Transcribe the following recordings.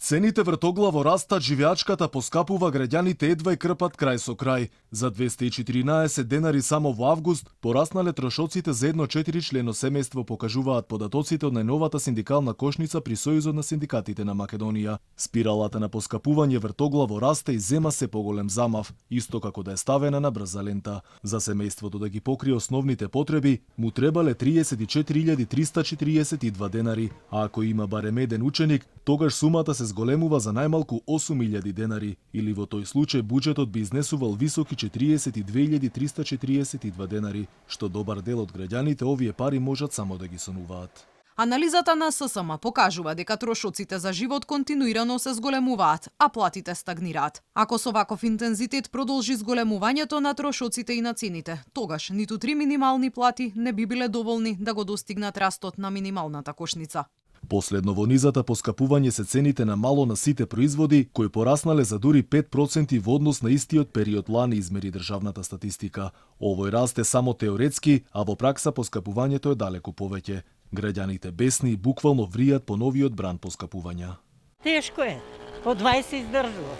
Цените вртоглаво растат, живеачката поскапува, граѓаните едва и крпат крај со крај. За 214 денари само во август пораснале трошоците за едно 4-члено семејство, покажуваат податоците од најновата синдикална кошница при Сојузот на синдикатите на Македонија. Спиралата на поскапување вртоглаво расте и зема се поголем замав, исто како да е ставена на брза лента. За семејството да ги покрие основните потреби, му требале 34.342 денари, а ако има барем еден ученик, тогаш сумата се зголемува за најмалку 8.000 денари, или во тој случај буџетот би изнесувал високи 42.342 денари, што добар дел од граѓаните овие пари можат само да ги сонуваат. Анализата на ССМ покажува дека трошоците за живот континуирано се зголемуваат, а платите стагнираат. Ако со ваков интензитет продолжи зголемувањето на трошоците и на цените, тогаш ниту 3 минимални плати не би биле доволни да го достигнат растот на минималната кошница. Последно во низата поскапување се цените на мало на сите производи, кои пораснале за дури 5% во однос на истиот период лани, измери државната статистика. Овој раст е само теоретски, а во пракса поскапувањето е далеку повеќе. Граѓаните бесни и буквално вријат по новиот бран поскапувања. Тешко е, по 20 издржува.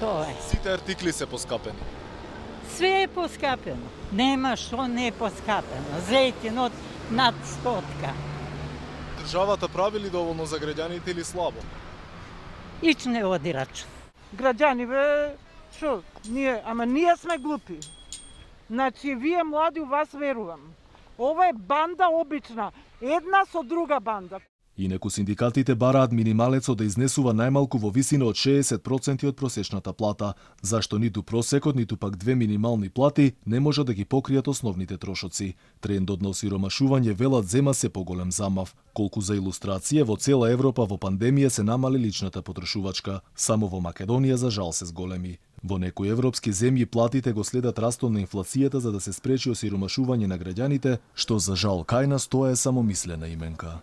Тоа е. Сите артикли се поскапени. Све е поскапено. Нема што не е поскапено. Зејтинот над 100. Државата прави ли доволно за граѓаните или слабо? Ич не оди рачун. Граѓани, бе, шо, ние сме глупи. Значи, вие млади, у вас верувам. Ова е банда обична, една со друга банда. Инеку синдикатите бараат минималецот да изнесува најмалку во висина од 60% од просечната плата, зашто ниту просекот, ниту пак две минимални плати не може да ги покријат основните трошоци. Трендот на осиромашување, велат, зема се поголем замав. Колку за илустрација, во цела Европа во пандемија се намали личната потрошувачка, само во Македонија за жал се зголеми. Во некои европски земји платите го следат растот на инфлацијата за да се спречи осиромашување на граѓаните, што за жал кај нас тоа е само мислена именка.